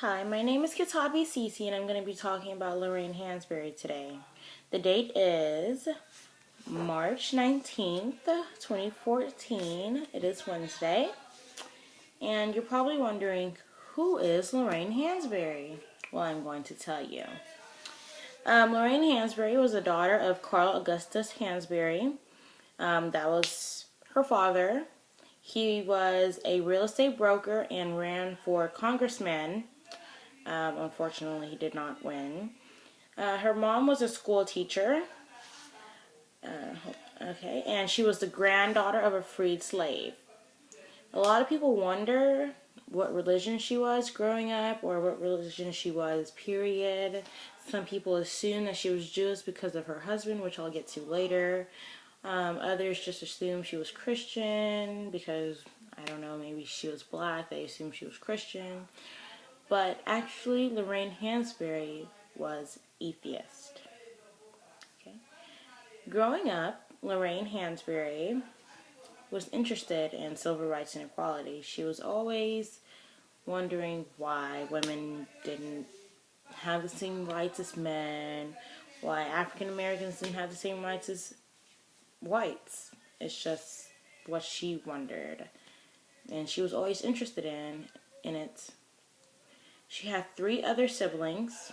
Hi, my name is Kitabi Cece, and I'm going to be talking about Lorraine Hansberry today. The date is March 19th, 2014. It is Wednesday. And you're probably wondering, who is Lorraine Hansberry? Well, I'm going to tell you. Lorraine Hansberry was the daughter of Carl Augustus Hansberry. That was her father. He was a real estate broker and ran for congressman. Unfortunately, he did not win. Her mom was a school teacher. Okay, and she was the granddaughter of a freed slave. A lot of people wonder what religion she was growing up, or what religion she was, period. Some people assume that she was Jewish because of her husband, which I'll get to later. Others just assume she was Christian because, I don't know, maybe she was black. They assume she was Christian. But actually, Lorraine Hansberry was atheist. Okay. Growing up, Lorraine Hansberry was interested in civil rights and equality. She was always wondering why women didn't have the same rights as men, why African Americans didn't have the same rights as whites. It's just what she wondered. And she was always interested in it. She had 3 other siblings,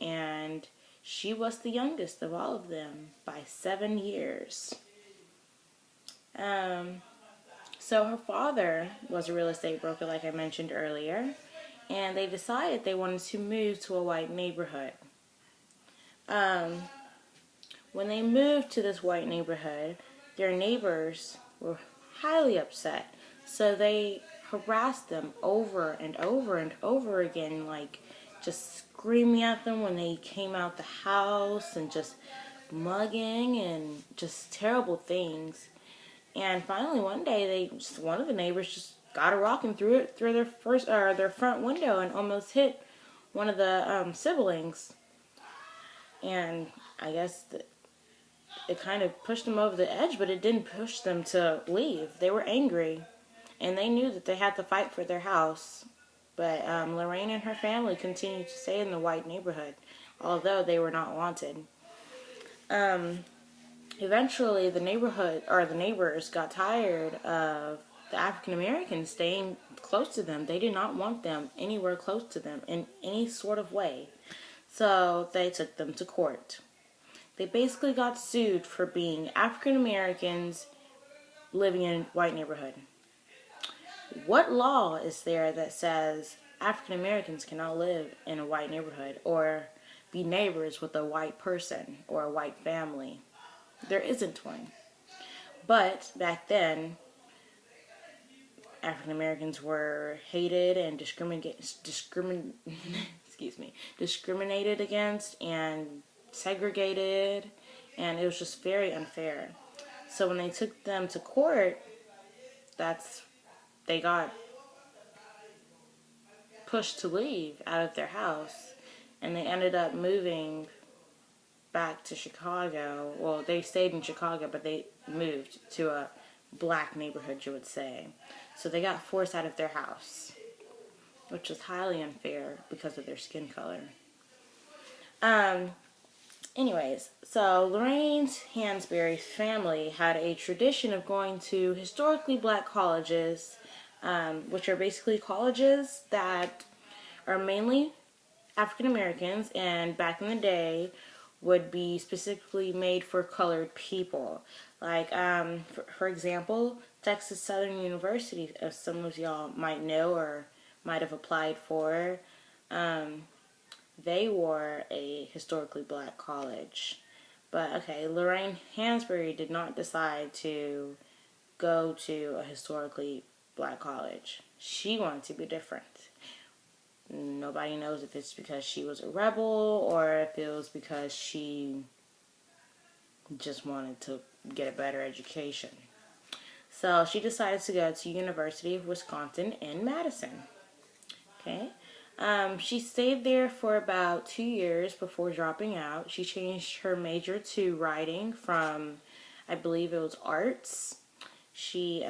and she was the youngest of all of them by 7 years. So her father was a real estate broker, like I mentioned earlier, and they decided they wanted to move to a white neighborhood. When they moved to this white neighborhood, their neighbors were highly upset. So they harassed them over and over and over again, like just screaming at them when they came out the house and just mugging and just terrible things. And finally, one day, one of the neighbors just got a rock and threw it through their front window and almost hit one of the siblings. And I guess it kind of pushed them over the edge, but it didn't push them to leave. They were angry, and they knew that they had to fight for their house. But Lorraine and her family continued to stay in the white neighborhood, although they were not wanted. Eventually, the neighbors got tired of the African Americans staying close to them. They did not want them anywhere close to them in any sort of way. So they took them to court. They basically got sued for being African Americans living in a white neighborhood. What law is there that says African Americans cannot live in a white neighborhood or be neighbors with a white person or a white family? There isn't one. But back then, African Americans were hated and discriminated against and segregated, and it was just very unfair. So when they took them to court, they got pushed to leave out of their house, and they ended up moving back to Chicago. Well, they stayed in Chicago, but they moved to a black neighborhood, you would say. So they got forced out of their house, which was highly unfair because of their skin color. Anyways, so Lorraine Hansberry's family had a tradition of going to historically black colleges, which are basically colleges that are mainly African Americans, and back in the day would be specifically made for colored people. Like, for example, Texas Southern University, as some of y'all might know or might have applied for, they were a historically black college. But okay, Lorraine Hansberry did not decide to go to a historically black college. She wanted to be different. Nobody knows if it's because she was a rebel or if it was because she just wanted to get a better education. So she decided to go to University of Wisconsin in Madison. Okay. She stayed there for about 2 years before dropping out. She changed her major to writing from, I believe it was arts. She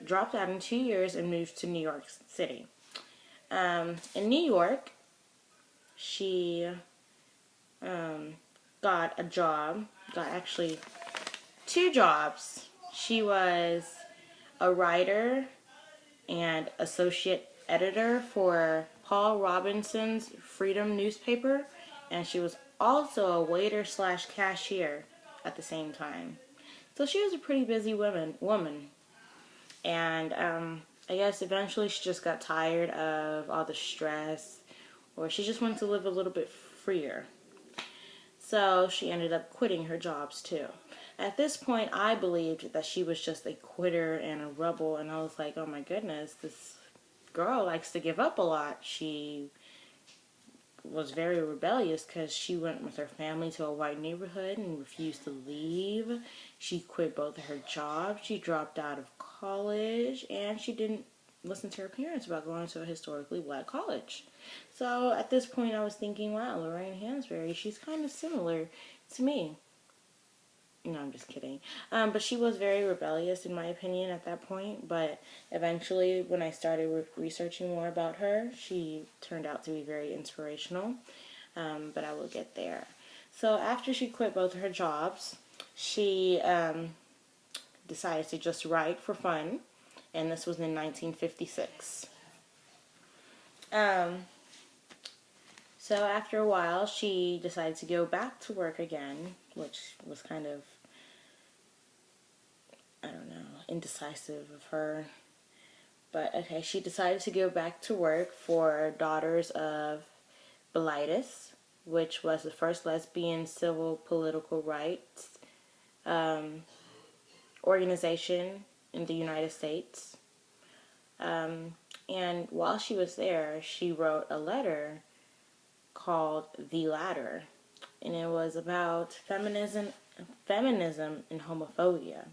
dropped out in 2 years and moved to New York City. In New York, she got a job, got actually 2 jobs. She was a writer and associate editor for Paul Robinson's Freedom newspaper, and she was also a waiter slash cashier at the same time. So she was a pretty busy woman. And I guess eventually she just got tired of all the stress, or she just wanted to live a little bit freer. So she ended up quitting her jobs too. At this point, I believed that she was just a quitter and a rebel, and I was like, oh my goodness, this girl likes to give up a lot. She was very rebellious because she went with her family to a white neighborhood and refused to leave. She quit both of her jobs. She dropped out of college, and she didn't listen to her parents about going to a historically black college. So at this point, I was thinking, wow, Lorraine Hansberry, she's kind of similar to me. No, I'm just kidding. But she was very rebellious, in my opinion, at that point. But eventually, when I started researching more about her, she turned out to be very inspirational. But I will get there. So after she quit both of her jobs, she decided to just write for fun. And this was in 1956. So after a while, she decided to go back to work again, which was kind of, I don't know, indecisive of her. But okay, she decided to go back to work for Daughters of Bilitis, which was the first lesbian civil political rights organization in the United States. And while she was there, she wrote a letter called The Ladder, and it was about feminism and homophobia.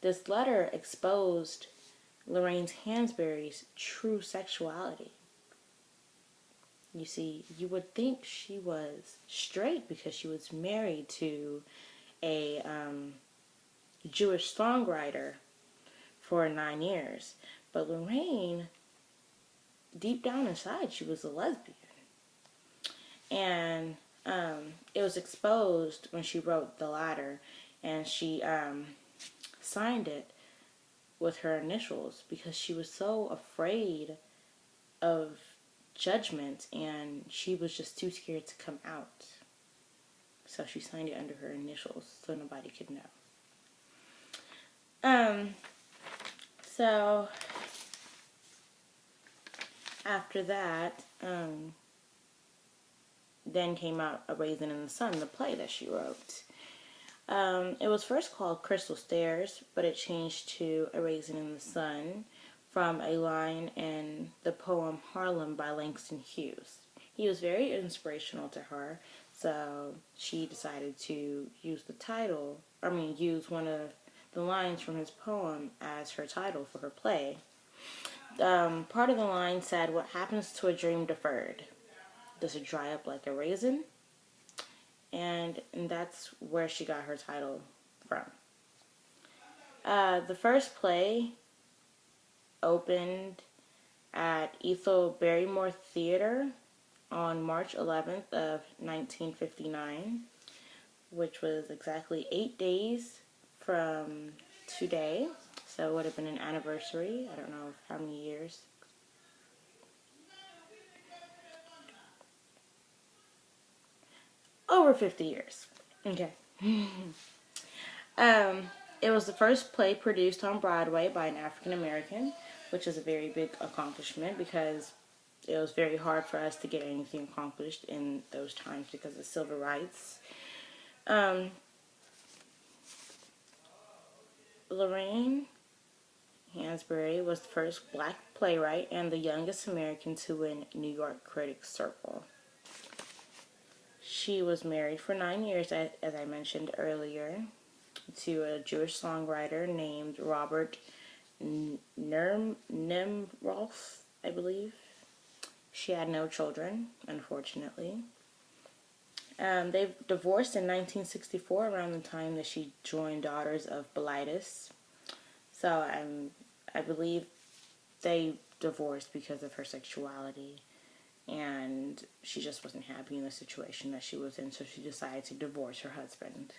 This letter exposed Lorraine Hansberry's true sexuality. You see, you would think she was straight because she was married to a Jewish songwriter for 9 years. But Lorraine, deep down inside, she was a lesbian. And it was exposed when she wrote The Ladder, and she signed it with her initials because she was so afraid of judgment, and she was just too scared to come out. So she signed it under her initials so nobody could know. So after that, then came out A Raisin in the Sun, the play that she wrote. It was first called Crystal Stairs, but it changed to A Raisin in the Sun from a line in the poem Harlem by Langston Hughes. He was very inspirational to her, so she decided to use use one of the lines from his poem as her title for her play. Part of the line said, "What happens to a dream deferred? Does it dry up like a raisin?" And that's where she got her title from. The first play opened at Ethel Barrymore Theater on March 11th of 1959, which was exactly 8 days from today. So it would have been an anniversary. I don't know how many years. Over 50 years. Okay. It was the first play produced on Broadway by an African American, which is a very big accomplishment because it was very hard for us to get anything accomplished in those times because of civil rights. Lorraine Hansberry was the first black playwright and the youngest American to win New York Critics Circle. She was married for 9 years, as I mentioned earlier, to a Jewish songwriter named Robert Nemroff, I believe. She had no children, unfortunately. They divorced in 1964, around the time that she joined Daughters of Bilitis. So I believe they divorced because of her sexuality. And she just wasn't happy in the situation that she was in, so she decided to divorce her husband.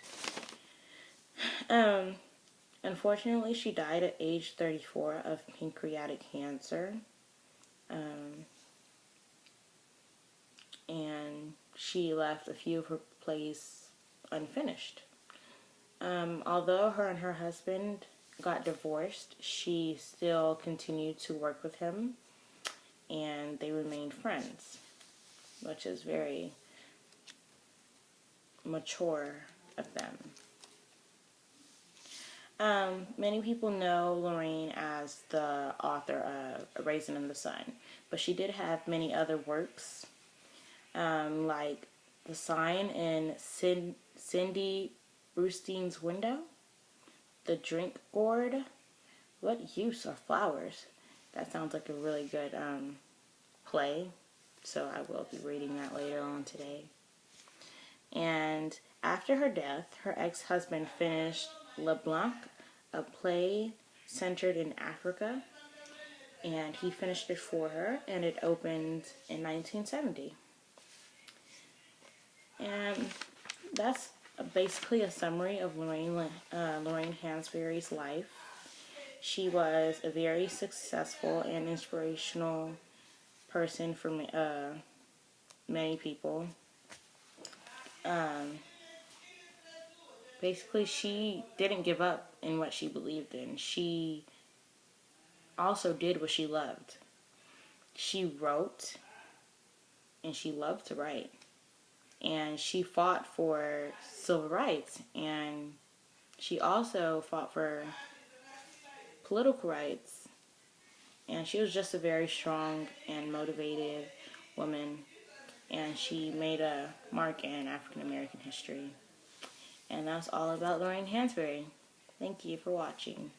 Unfortunately, she died at age 34 of pancreatic cancer. And she left a few of her plays unfinished. Although her and her husband got divorced, she still continued to work with him, and they remained friends, which is very mature of them. Many people know Lorraine as the author of A Raisin in the Sun, but she did have many other works, like The Sign in Cindy Brustein's Window, The Drink Gourd, What Use Are Flowers? That sounds like a really good play, so I will be reading that later on today. And after her death, her ex-husband finished Le Blanc, a play centered in Africa, and he finished it for her, and it opened in 1970. And that's basically a summary of Lorraine Hansberry's life. She was a very successful and inspirational person for many people. Basically, she didn't give up in what she believed in. She also did what she loved. She wrote, and she loved to write. And she fought for civil rights, and she also fought for political rights. And she was just a very strong and motivated woman, and she made a mark in African American history. And that's all about Lorraine Hansberry. Thank you for watching.